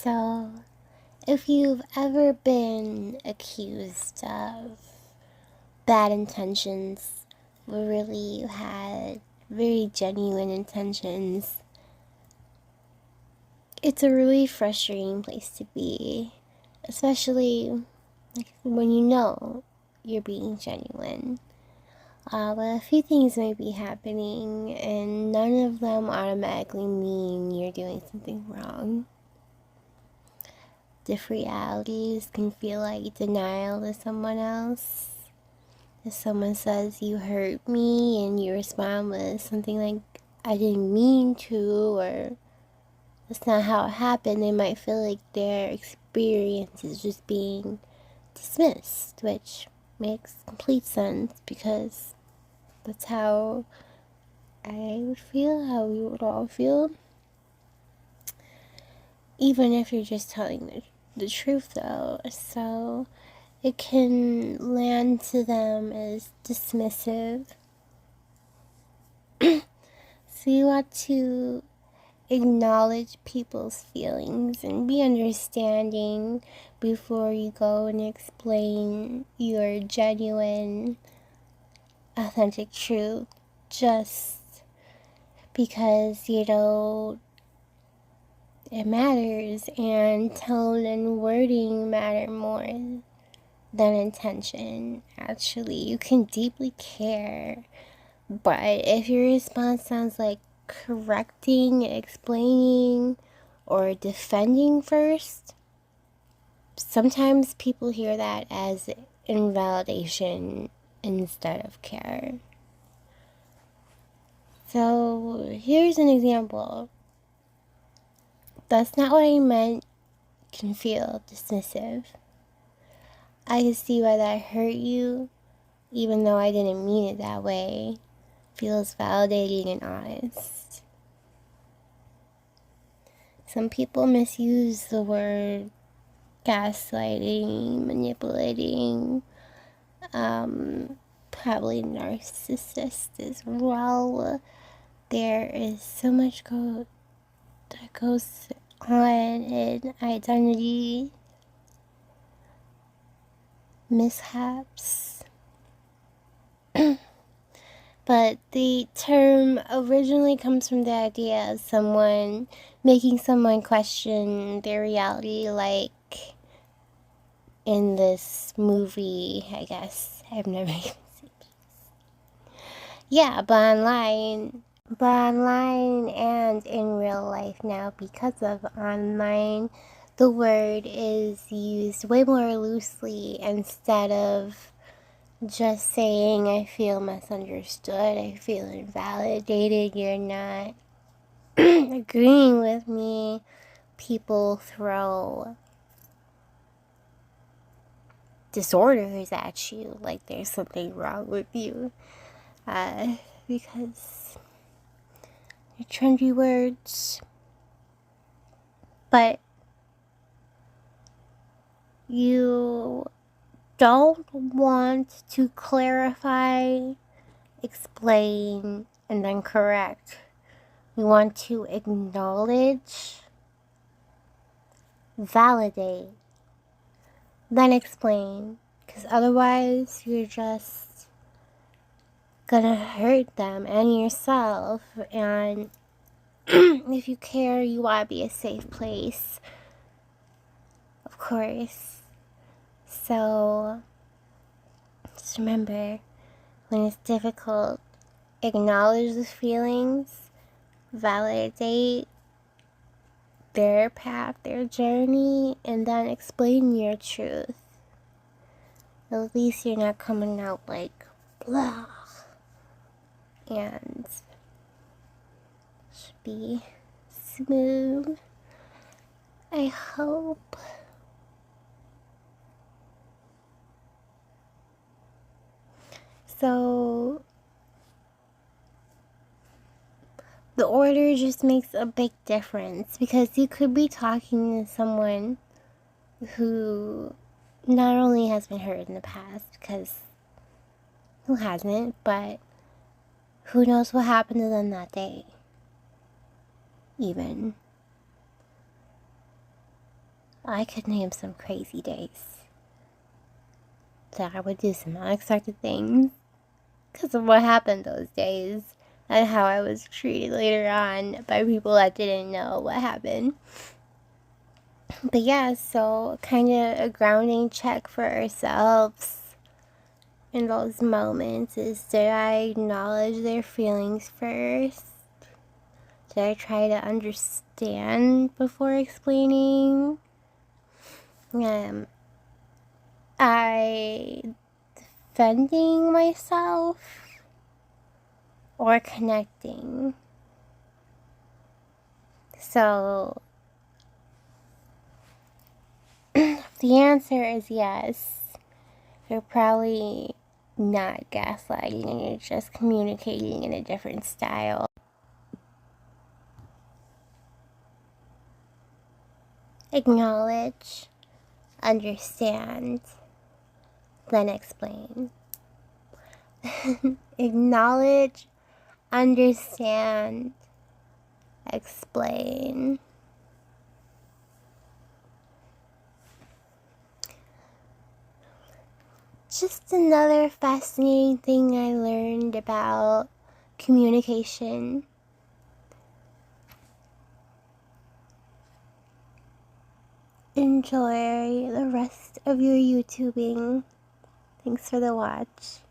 So, if you've ever been accused of bad intentions, but really you had very genuine intentions, it's a really frustrating place to be, especially when you know you're being genuine. But a few things may be happening, and none of them automatically mean you're doing something wrong. If realities can feel like denial to someone else. If someone says you hurt me and you respond with something like, I didn't mean to, or that's not how it happened, they might feel like their experience is just being dismissed, which makes complete sense because that's how I would feel, how we would all feel. Even if you're just telling the truth, though. So it can land to them as dismissive. So you want to acknowledge people's feelings and be understanding before you go and explain your genuine, authentic truth, just because it matters, and tone and wording matter more than intention. Actually, you can deeply care, but if your response sounds like correcting, explaining, or defending first, sometimes people hear that as invalidation instead of care. So here's an example. That's not what I meant can feel dismissive. I can see why that hurt you, even though I didn't mean it that way. Feels validating and honest. Some people misuse the word gaslighting, manipulating, probably narcissist as well. There is so much that goes on in identity mishaps. But the term originally comes from the idea of someone making someone question their reality, like in this movie, I guess. I've never even seen it. Yeah, but online and in real life now, because of online, the word is used way more loosely instead of just saying I feel misunderstood, I feel invalidated, you're not agreeing with me. People throw disorders at you like there's something wrong with you, because they're trendy words. But you don't want to clarify, explain, and then correct. You want to acknowledge, validate, then explain. Because otherwise, you're just gonna hurt them and yourself. And if you care, you want to be a safe place, of course. So just remember, when it's difficult, acknowledge the feelings, validate their path, their journey, and then explain your truth. At least you're not coming out like blah. And should be smooth, I hope. So the order just makes a big difference, because you could be talking to someone who not only has been hurt in the past, because who hasn't, but who knows what happened to them that day, even. I could name some crazy days that I would do some unexpected things because of what happened those days and how I was treated later on by people that didn't know what happened. But yeah, so kind of a grounding check for ourselves in those moments is, did I acknowledge their feelings first? Did I try to understand before explaining? I defending myself or connecting? So the answer is yes. You're probably not gaslighting and you're just communicating in a different style. Acknowledge, understand, then explain. Acknowledge, understand, explain. Just another fascinating thing I learned about communication. Enjoy the rest of your YouTubing. Thanks for the watch.